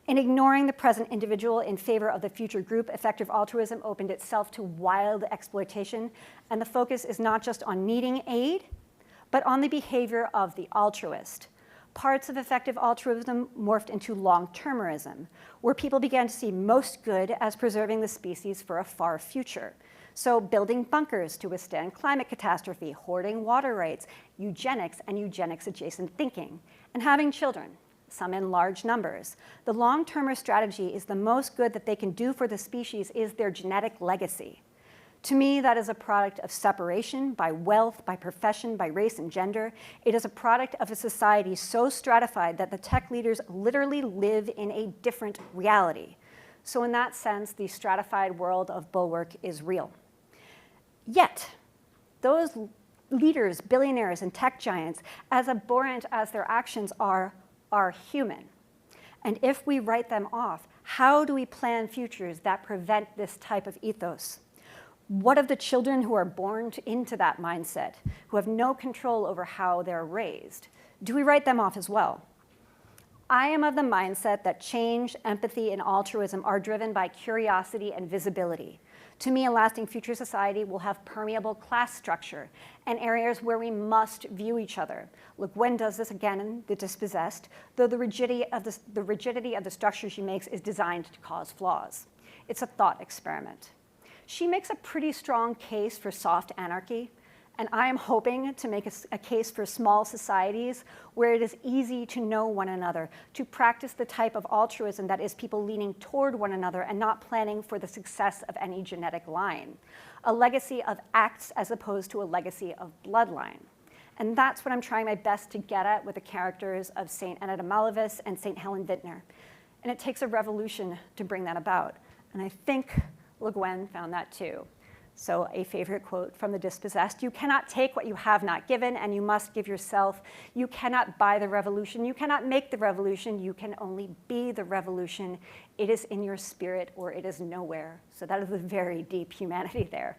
In ignoring the present individual in favor of the future group, effective altruism opened itself to wild exploitation, and the focus is not just on needing aid, but on the behavior of the altruist. Parts of effective altruism morphed into long-termerism, where people began to see most good as preserving the species for a far future. So building bunkers to withstand climate catastrophe, hoarding water rights, eugenics and eugenics-adjacent thinking, and having children, some in large numbers. The long-termer strategy is the most good that they can do for the species is their genetic legacy. To me, that is a product of separation by wealth, by profession, by race and gender. It is a product of a society so stratified that the tech leaders literally live in a different reality. So in that sense, the stratified world of Bulwark is real. Yet, those leaders, billionaires, and tech giants, as abhorrent as their actions are human. And if we write them off, how do we plan futures that prevent this type of ethos? What of the children who are born into that mindset, who have no control over how they're raised? Do we write them off as well? I am of the mindset that change, empathy, and altruism are driven by curiosity and visibility. To me, a lasting future society will have permeable class structure and areas where we must view each other. Le Guin does this again in The Dispossessed, though the rigidity of the structure she makes is designed to cause flaws. It's a thought experiment. She makes a pretty strong case for soft anarchy, and I am hoping to make a case for small societies where it is easy to know one another, to practice the type of altruism that is people leaning toward one another and not planning for the success of any genetic line. A legacy of acts as opposed to a legacy of bloodline. And that's what I'm trying my best to get at with the characters of St. Annetta Malavis and St. Helen Vintner. And it takes a revolution to bring that about. And I think Le Guin found that too. So a favorite quote from The Dispossessed: "You cannot take what you have not given, and you must give yourself. You cannot buy the revolution. You cannot make the revolution. You can only be the revolution. It is in your spirit, or it is nowhere." So that is a very deep humanity there.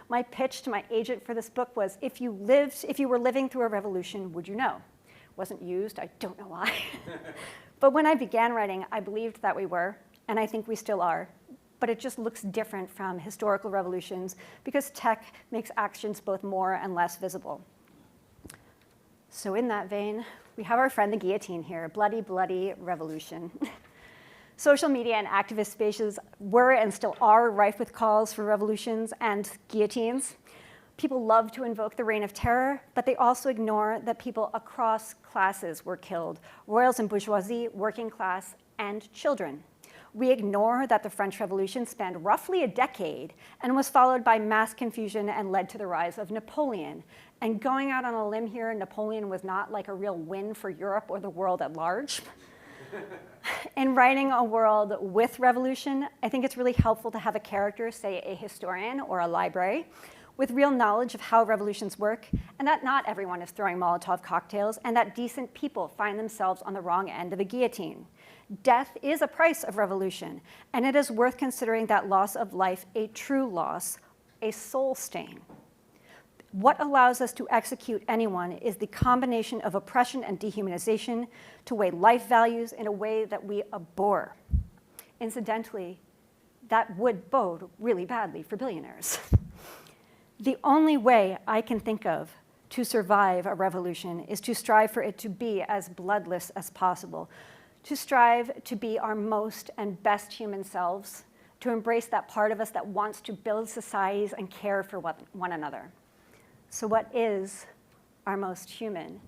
My pitch to my agent for this book was, if you were living through a revolution, would you know? Wasn't used, I don't know why. But when I began writing, I believed that we were, and I think we still are. But it just looks different from historical revolutions because tech makes actions both more and less visible. So in that vein, we have our friend the guillotine here, bloody, bloody revolution. Social media and activist spaces were and still are rife with calls for revolutions and guillotines. People love to invoke the reign of terror, but they also ignore that people across classes were killed: royals and bourgeoisie, working class, and children. We ignore that the French Revolution spanned roughly a decade and was followed by mass confusion and led to the rise of Napoleon. And going out on a limb here, Napoleon was not like a real win for Europe or the world at large. In writing a world with revolution, I think it's really helpful to have a character, say a historian or a library, with real knowledge of how revolutions work, and that not everyone is throwing Molotov cocktails, and that decent people find themselves on the wrong end of a guillotine. Death is a price of revolution, and it is worth considering that loss of life a true loss, a soul stain. What allows us to execute anyone is the combination of oppression and dehumanization to weigh life values in a way that we abhor. Incidentally, that would bode really badly for billionaires. The only way I can think of to survive a revolution is to strive for it to be as bloodless as possible, to strive to be our most and best human selves, to embrace that part of us that wants to build societies and care for one another. So what is our most human?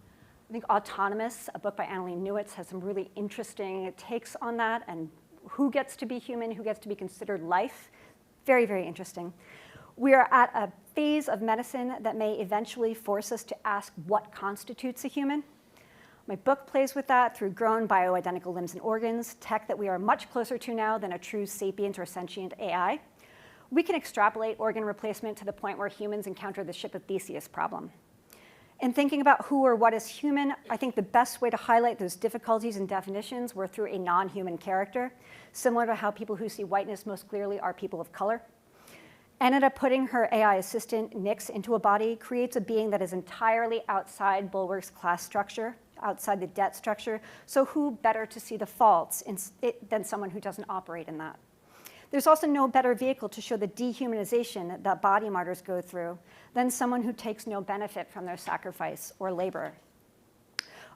I think Autonomous, a book by Annalee Newitz, has some really interesting takes on that, and who gets to be human, who gets to be considered life. Very, very interesting. We are at a phase of medicine that may eventually force us to ask what constitutes a human. My book plays with that through grown bioidentical limbs and organs, tech that we are much closer to now than a true sapient or sentient AI. We can extrapolate organ replacement to the point where humans encounter the ship of Theseus problem. In thinking about who or what is human, I think the best way to highlight those difficulties and definitions were through a non-human character, similar to how people who see whiteness most clearly are people of color. Annetta putting her AI assistant, Nix, into a body creates a being that is entirely outside Bulwark's class structure. outside the debt structure. So who better to see the faults than someone who doesn't operate in that? There's also no better vehicle to show the dehumanization that body martyrs go through than someone who takes no benefit from their sacrifice or labor.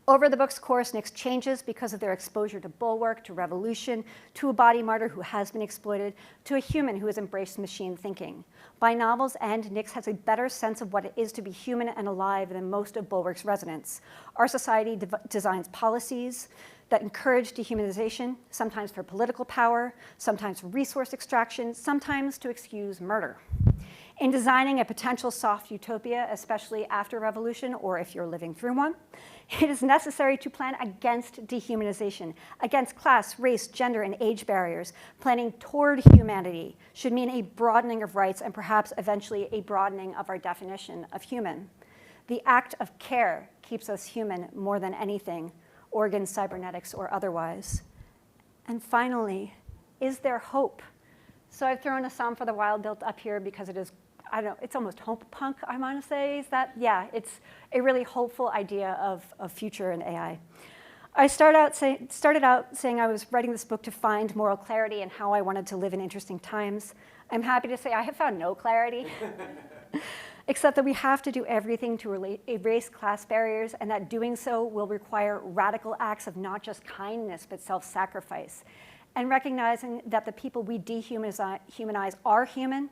Over the book's course, Nix changes because of their exposure to bulwark, to revolution, to a body martyr who has been exploited, to a human who has embraced machine thinking. By novel's end, Nix has a better sense of what it is to be human and alive than most of Bulwark's residents. Our society designs policies that encourage dehumanization, sometimes for political power, sometimes for resource extraction, sometimes to excuse murder. In designing a potential soft utopia, especially after revolution, or if you're living through one, it is necessary to plan against dehumanization, against class, race, gender, and age barriers. Planning toward humanity should mean a broadening of rights and perhaps eventually a broadening of our definition of human. The act of care keeps us human more than anything, organs, cybernetics, or otherwise. And finally, is there hope? So I've thrown a Psalm for the Wild built up here because it is, I don't know, it's almost hope punk, I want to say. Is that, yeah, it's a really hopeful idea of future in AI. I started out saying I was writing this book to find moral clarity and how I wanted to live in interesting times. I'm happy to say I have found no clarity, except that we have to do everything to erase class barriers, and that doing so will require radical acts of not just kindness, but self-sacrifice. And recognizing that the people we dehumanize are human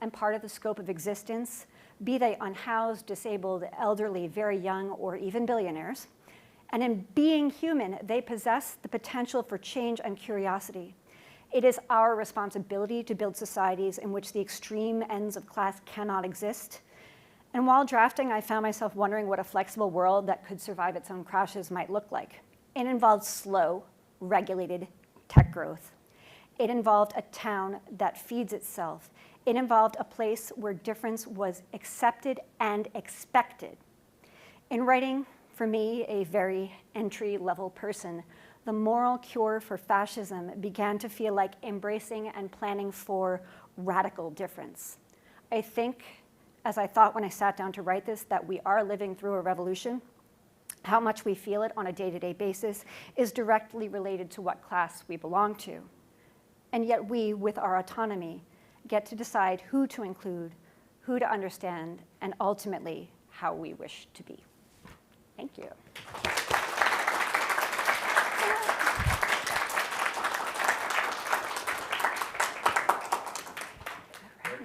and part of the scope of existence, be they unhoused, disabled, elderly, very young, or even billionaires. And in being human, they possess the potential for change and curiosity. It is our responsibility to build societies in which the extreme ends of class cannot exist. And while drafting, I found myself wondering what a flexible world that could survive its own crashes might look like. It involved slow, regulated tech growth. It involved a town that feeds itself. It involved a place where difference was accepted and expected. In writing, for me, a very entry-level person, the moral cure for fascism began to feel like embracing and planning for radical difference. I think, as I thought when I sat down to write this, that we are living through a revolution. How much we feel it on a day-to-day basis is directly related to what class we belong to. And yet we, with our autonomy, get to decide who to include, who to understand, and ultimately how we wish to be. Thank you.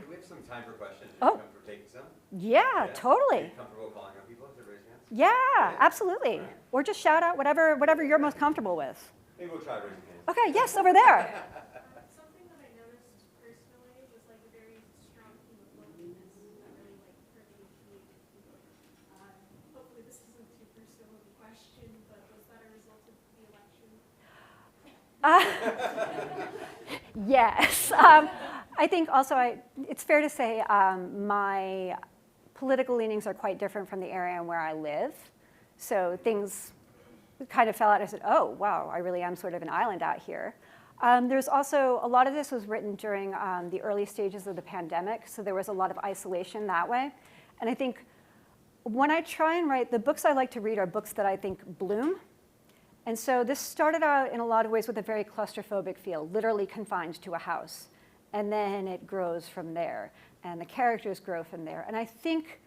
We have some time for questions. Oh. Come for taking some? Yeah, totally. Are you comfortable calling on people to raise hands? Yeah, absolutely. Right. Or just shout out whatever you're most comfortable with. Maybe we'll try raising hands. Okay, yes, over there. Something that I noticed personally was like a very strong theme of loneliness that really like permeated the book. Hopefully this isn't too personal of a question, but was that a result of the election? Yes. I think also it's fair to say my political leanings are quite different from the area where I live. So things kind of fell out. I said, oh, wow, I really am sort of an island out here. There's also, a lot of this was written during the early stages of the pandemic, so there was a lot of isolation that way. And I think when I try and write, the books I like to read are books that I think bloom. And so this started out in a lot of ways with a very claustrophobic feel, literally confined to a house. And then it grows from there, and the characters grow from there. And I think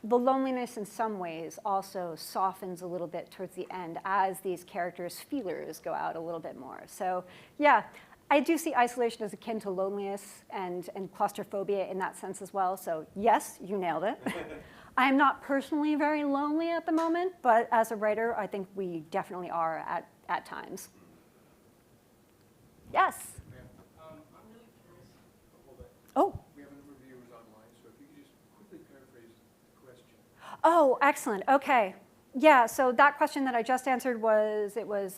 the loneliness in some ways also softens a little bit towards the end as these characters' feelers go out a little bit more. So yeah, I do see isolation as akin to loneliness and claustrophobia in that sense as well. So yes, you nailed it. I am not personally very lonely at the moment, but as a writer, I think we definitely are at times. Yes? I'm really curious. Oh. We have a number of viewers online, so if you could just quickly paraphrase the question. Oh, excellent. Okay. Yeah, so that question that I just answered was, was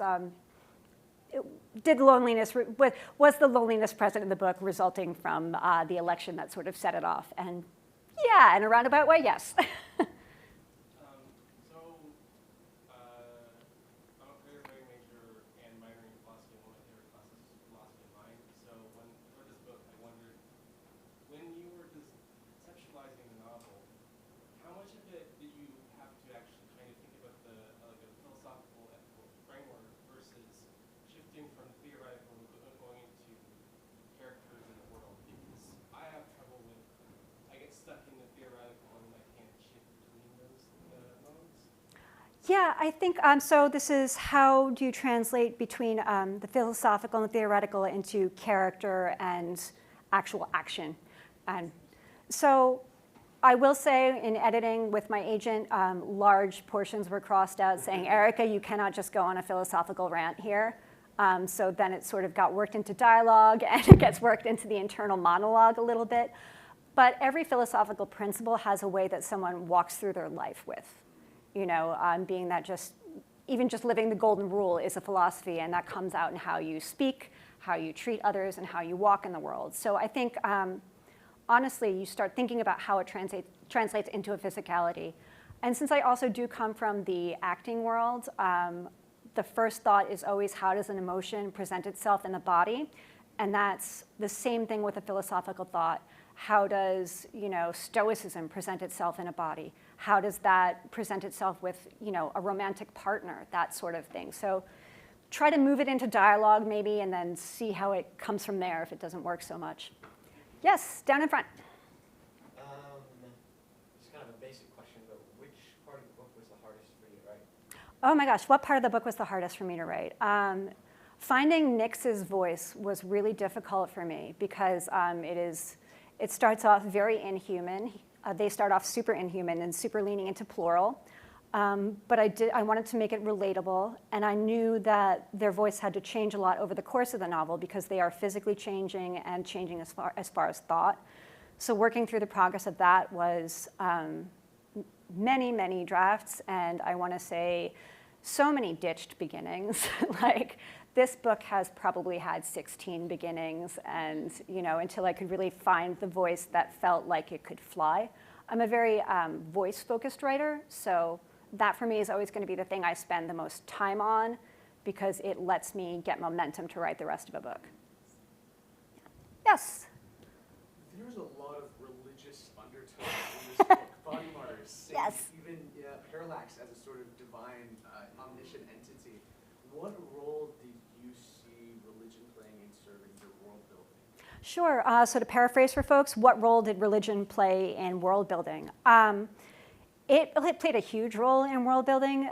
the loneliness present in the book resulting from the election that sort of set it off? And yeah, in a roundabout way, yes. I'm a creative writing major and minoring in philosophy, and one of my favorite classes is philosophy of mind. So when I read this book, I wondered, when you were conceptualizing the novel, how much of it did you have to actually kind of think about the moving from theoretical and going into characters in the world, because I have trouble with, I get stuck in the theoretical and I can't shift between those modes. Yeah, I think so. This is how do you translate between the philosophical and theoretical into character and actual action. And so I will say in editing with my agent, large portions were crossed out saying, Erika, you cannot just go on a philosophical rant here. So then it sort of got worked into dialogue and it gets worked into the internal monologue a little bit. But every philosophical principle has a way that someone walks through their life with. You know, being that even just living the golden rule is a philosophy, and that comes out in how you speak, how you treat others, and how you walk in the world. So I think, honestly, you start thinking about how it translates into a physicality. And since I also do come from the acting world, the first thought is always how does an emotion present itself in the body? And that's the same thing with a philosophical thought. How does, stoicism present itself in a body? How does that present itself with, a romantic partner, that sort of thing? So try to move it into dialogue maybe, and then see how it comes from there if it doesn't work so much. Yes, down in front. It's kind of a basic question, but which part of the book was the hardest for you to write? Oh my gosh, what part of the book was the hardest for me to write? Finding Nix's voice was really difficult for me because it starts off very inhuman. They start off super inhuman and super leaning into plural. But I wanted to make it relatable, and I knew that their voice had to change a lot over the course of the novel because they are physically changing and changing as far as thought. So working through the progress of that was many, many drafts, and I want to say so many ditched beginnings. Like, this book has probably had 16 beginnings, and until I could really find the voice that felt like it could fly. I'm a very voice-focused writer, so that for me is always going to be the thing I spend the most time on because it lets me get momentum to write the rest of a book. Yes? There's a lot of religious undertones in this book. Body martyrs, saints, Yes. even parallax as a sort of divine, omniscient entity. What role did you see religion playing in serving your world building? Sure. So to paraphrase for folks, what role did religion play in world building? It played a huge role in world building.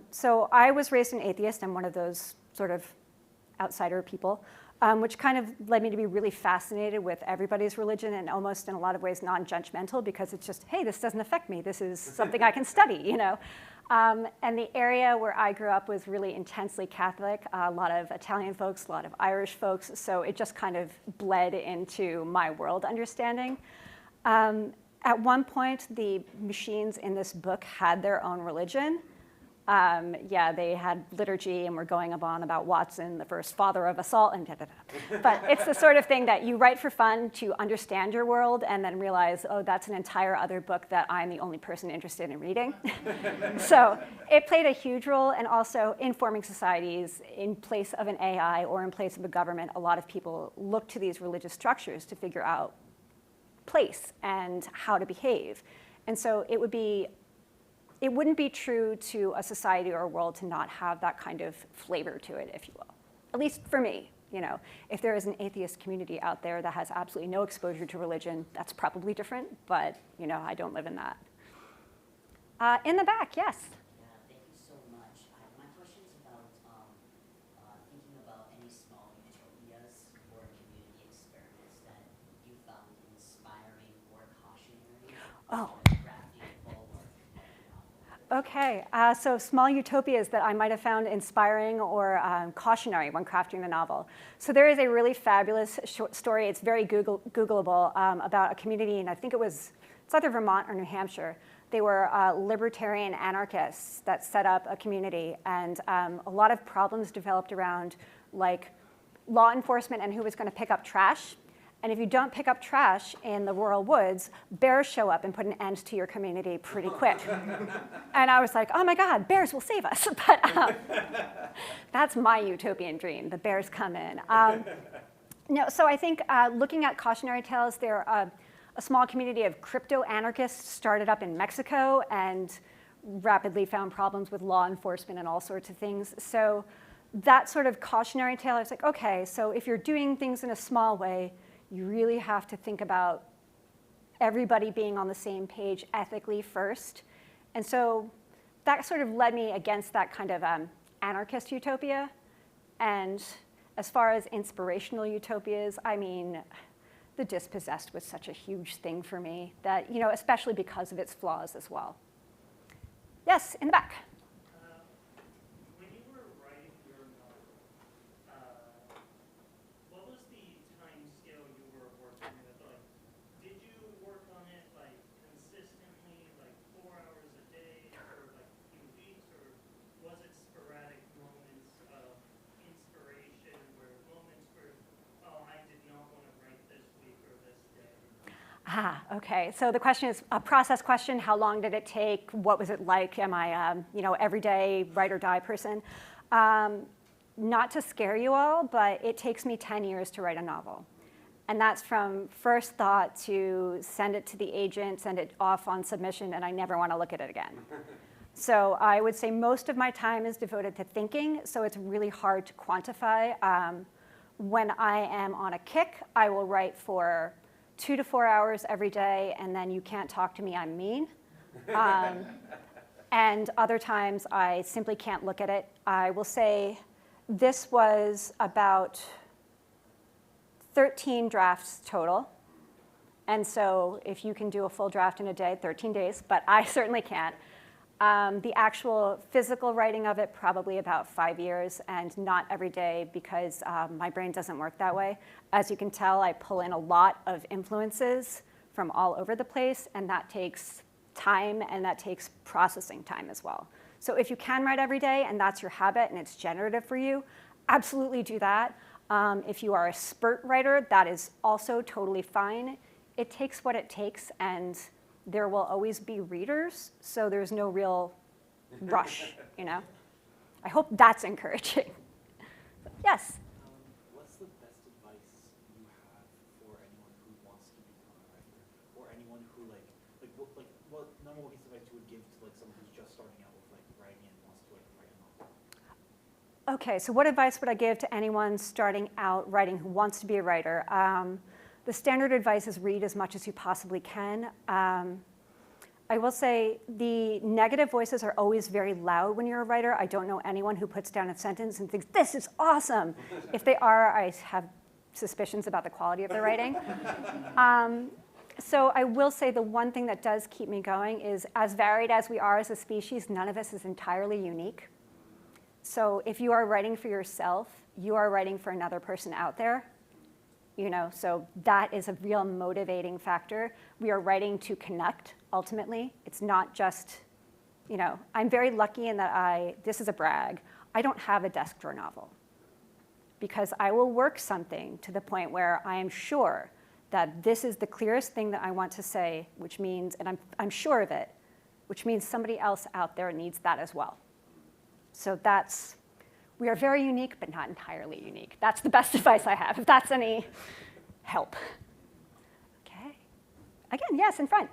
So I was raised an atheist. I'm one of those sort of outsider people, which kind of led me to be really fascinated with everybody's religion and almost in a lot of ways non-judgmental because it's just, hey, this doesn't affect me. This is something I can study, And the area where I grew up was really intensely Catholic, a lot of Italian folks, a lot of Irish folks, so it just kind of bled into my world understanding. At one point, the machines in this book had their own religion. They had liturgy and were going on about Watson, the first father of us all, and da-da-da. But it's the sort of thing that you write for fun to understand your world and then realize, oh, that's an entire other book that I'm the only person interested in reading. So it played a huge role, and also in forming societies in place of an AI or in place of a government, a lot of people look to these religious structures to figure out place and how to behave. And so it wouldn't be true to a society or a world to not have that kind of flavor to it, if you will. At least for me, If there is an atheist community out there that has absolutely no exposure to religion, that's probably different, but, I don't live in that. In the back, yes? Yeah, thank you so much. My question is about thinking about any small utopias or community experiments that you found inspiring or cautionary. Oh. Crafting Okay, so small utopias that I might have found inspiring or cautionary when crafting the novel. So there is a really fabulous short story, it's very Googleable, about a community, and I think it's either Vermont or New Hampshire. They were libertarian anarchists that set up a community, and a lot of problems developed around like law enforcement and who was going to pick up trash. And if you don't pick up trash in the rural woods, bears show up and put an end to your community pretty quick. And I was like, oh my God, bears will save us. But that's my utopian dream, the bears come in. So I think looking at cautionary tales, there a small community of crypto anarchists started up in Mexico and rapidly found problems with law enforcement and all sorts of things. So that sort of cautionary tale, I was like, okay, so if you're doing things in a small way, you really have to think about everybody being on the same page ethically first. And so that sort of led me against that kind of anarchist utopia. And as far as inspirational utopias, I mean, the dispossessed was such a huge thing for me that, you know, especially because of its flaws as well. Yes, in the back. When you were writing your novel, what was the time scale you were working with? Like, did you work on it like consistently, like 4 hours a day for like a few weeks, or was it sporadic moments of inspiration, where moments where, oh, I did not want to write this week or this day? Okay. So the question is a process question. How long did it take? What was it like? Am I, you know, everyday write or die person? Not to scare you all, but it takes me 10 years to write a novel. And that's from first thought to send it to the agent, send it off on submission, and I never want to look at it again. So I would say most of my time is devoted to thinking, so it's really hard to quantify. When I am on a kick, I will write for 2 to 4 hours every day, and then you can't talk to me, I'm mean. And other times I simply can't look at it. I will say this was about 13 drafts total. And so if you can do a full draft in a day, 13 days, but I certainly can't. The actual physical writing of it, probably about 5 years, and not every day because my brain doesn't work that way. As you can tell, I pull in a lot of influences from all over the place, and that takes time, and that takes processing time as well. So if you can write every day, and that's your habit, and it's generative for you, absolutely do that. If you are a spurt writer, that is also totally fine. It takes what it takes, and there will always be readers, so there's no real rush, you know? I hope that's encouraging. Yes? What's the best advice you have for anyone who wants to become a writer, or anyone who what number one piece of advice you would give to like someone who's just starting out with like writing and wants to like write a novel? Okay, so what advice would I give to anyone starting out writing who wants to be a writer? The standard advice is read as much as you possibly can. I will say the negative voices are always very loud when you're a writer. I don't know anyone who puts down a sentence and thinks, this is awesome. If they are, I have suspicions about the quality of their writing. So I will say the one thing that does keep me going is, as varied as we are as a species, none of us is entirely unique. So if you are writing for yourself, you are writing for another person out there. You know, so that is a real motivating factor. We are writing to connect, ultimately. It's not just, you know, I'm very lucky in that this is a brag, I don't have a desk drawer novel. Because I will work something to the point where I am sure that this is the clearest thing that I want to say, which means, and I'm sure of it, which means somebody else out there needs that as well. So we are very unique, but not entirely unique. That's the best advice I have, if that's any help. Okay. Again, yes, in front.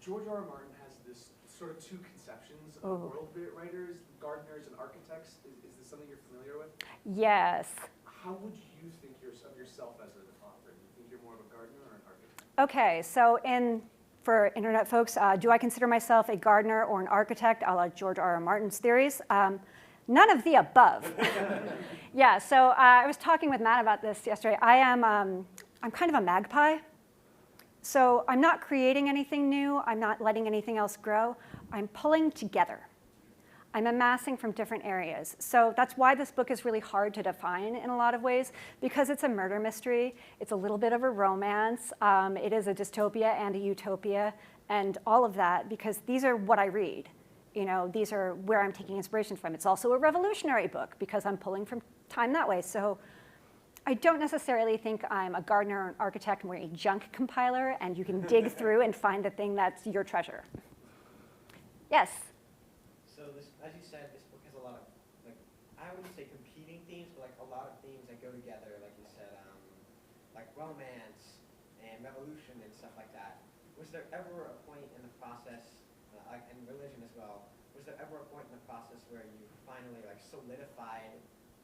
George R. R. Martin has this sort of two conceptions of world writers, gardeners and architects. Is this something you're familiar with? Yes. How would you think of yourself as an author? Do you think you're more of a gardener or an architect? Okay, so for internet folks, do I consider myself a gardener or an architect, a la George R. R. Martin's theories? None of the above. Yeah, so I was talking with Matt about this yesterday. I'm kind of a magpie. So I'm not creating anything new. I'm not letting anything else grow. I'm pulling together. I'm amassing from different areas. So that's why this book is really hard to define in a lot of ways, because it's a murder mystery. It's a little bit of a romance. It is a dystopia and a utopia and all of that, because these are what I read. You know, these are where I'm taking inspiration from. It's also a revolutionary book because I'm pulling from time that way. So I don't necessarily think I'm a gardener or an architect. I'm a junk compiler, and you can dig through and find the thing that's your treasure. Yes? So this, as you said, this book has a lot of, like, I wouldn't say competing themes, but like a lot of themes that go together, like you said, like romance and revolution and stuff like that. Was there ever a point in the process, and religion as well, was there ever a point in the process where you finally like solidified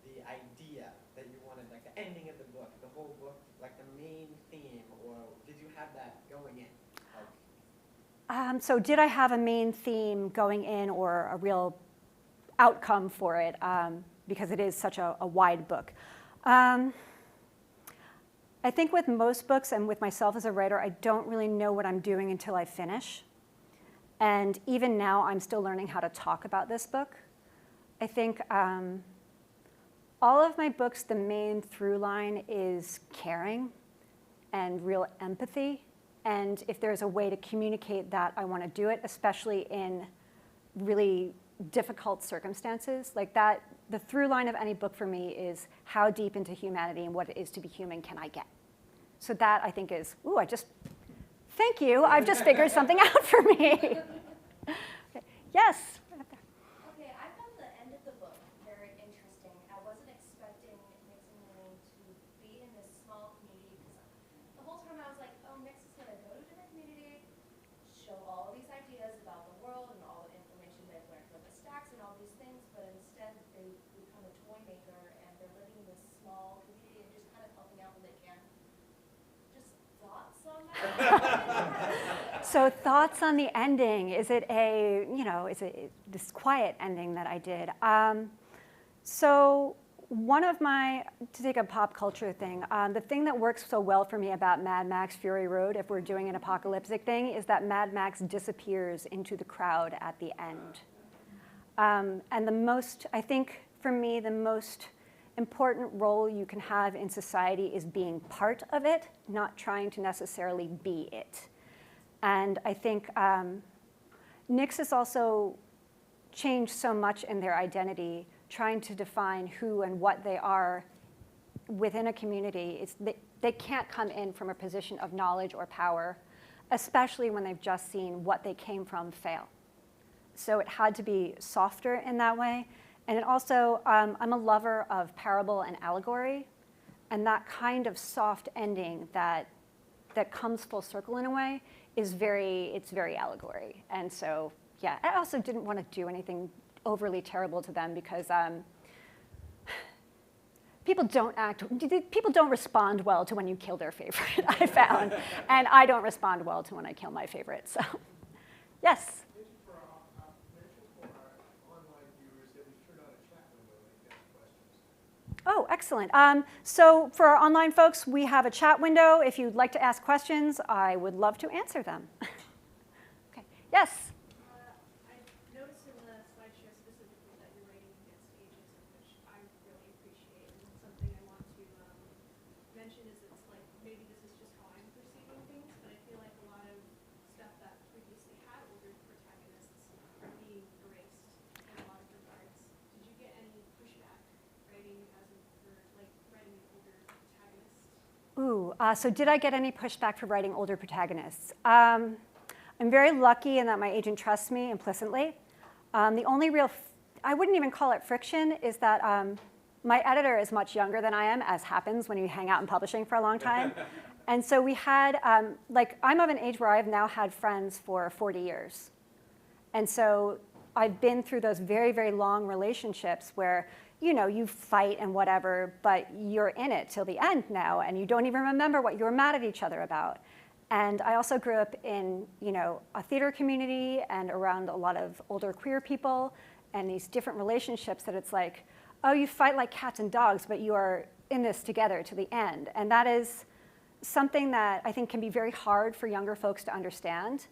the idea that you wanted, like the ending of the book, the whole book, like the main theme, or did you have that going in? So did I have a main theme going in or a real outcome for it, because it is such a wide book? I think with most books and with myself as a writer, I don't really know what I'm doing until I finish. And even now, I'm still learning how to talk about this book. I think all of my books, the main through line is caring and real empathy. And if there's a way to communicate that, I want to do it, especially in really difficult circumstances. Like that, the through line of any book for me is how deep into humanity and what it is to be human can I get? So that, I think, is, ooh, thank you. I've just figured something out for me. Okay. Yes? Okay, I found the end of the book very interesting. I wasn't expecting Nix and Lane to be in this small community because the whole time I was like, oh, Nix is going to go to a different community, show all of these ideas about the world and all the information they've learned from the stacks and all these things, but instead they become a toy maker and they're living in this small community and just kind of helping out when they can. Just thoughts on that? So thoughts on the ending. Is it this quiet ending that I did? So one of to take a pop culture thing, the thing that works so well for me about Mad Max Fury Road, if we're doing an apocalyptic thing, is that Mad Max disappears into the crowd at the end. And I think for me, the most important role you can have in society is being part of it, not trying to necessarily be it. And I think Nix has also changed so much in their identity, trying to define who and what they are within a community. They can't come in from a position of knowledge or power, especially when they've just seen what they came from fail. So it had to be softer in that way. And it also, I'm a lover of parable and allegory, and that kind of soft ending that comes full circle in a way it's very allegory. And so, yeah, I also didn't want to do anything overly terrible to them because people don't respond well to when you kill their favorite, I found. And I don't respond well to when I kill my favorite, so, yes? Oh, excellent. So for our online folks, we have a chat window. If you'd like to ask questions, I would love to answer them. Okay. Yes? I noticed in the slideshow specifically that you're writing against ageism, which I really appreciate. And something I want to mention is it's like maybe this is just how I'm perceiving things, but I feel like a lot of stuff that previously had older protagonists are being erased in a lot of regards. Did you get any pushback writing writing an older protagonist? Ooh, so did I get any pushback for writing older protagonists? I'm very lucky in that my agent trusts me implicitly. The only real, I wouldn't even call it friction, is that my editor is much younger than I am, as happens when you hang out in publishing for a long time. And so we had, I'm of an age where I've now had friends for 40 years. And so I've been through those very, very long relationships where, you fight and whatever, but you're in it till the end now, and you don't even remember what you were mad at each other about. And I also grew up in, a theater community and around a lot of older queer people and these different relationships that it's like, oh, you fight like cats and dogs, but you are in this together to the end. And that is something that I think can be very hard for younger folks to understand,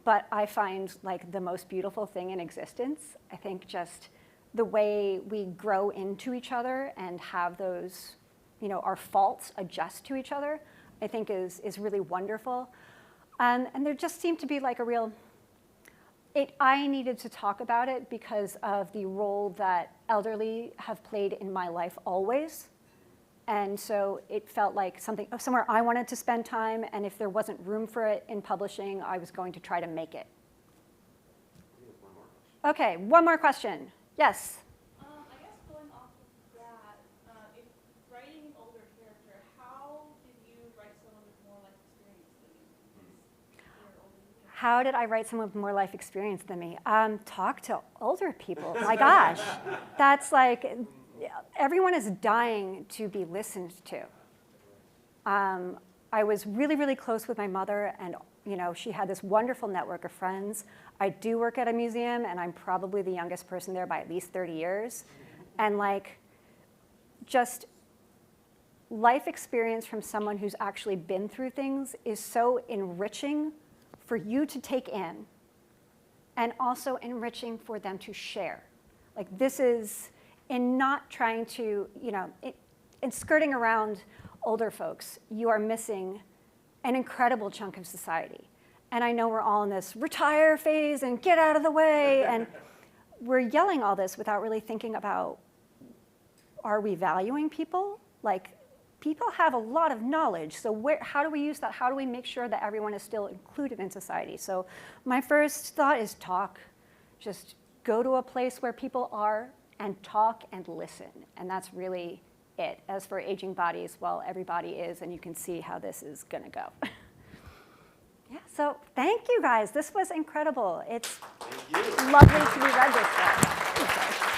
but I find like the most beautiful thing in existence. I think just the way we grow into each other and have those, our faults adjust to each other, I think is really wonderful. And there just seemed to be like a real, I needed to talk about it because of the role that elderly have played in my life always. And so it felt like somewhere I wanted to spend time, and if there wasn't room for it in publishing, I was going to try to make it. Okay, one more question. Yes? I guess going off of that, if writing an older character, how did you write someone with more life experience than you? How did I write someone with more life experience than me? Talk to older people. My gosh, that's like, everyone is dying to be listened to. I was really, really close with my mother, and she had this wonderful network of friends. I do work at a museum, and I'm probably the youngest person there by at least 30 years. And like, just life experience from someone who's actually been through things is so enriching for you to take in, and also enriching for them to share. Like, this is, in not trying to, in skirting around older folks, you are missing an incredible chunk of society. And I know we're all in this retire phase and get out of the way, and we're yelling all this without really thinking about, are we valuing people? Like, people have a lot of knowledge, so how do we use that? How do we make sure that everyone is still included in society? So my first thought is talk. Just go to a place where people are and talk and listen, and that's really it. As for aging bodies, well, everybody is, and you can see how this is gonna go. Yeah, so thank you guys. This was incredible. It's lovely to be read this way.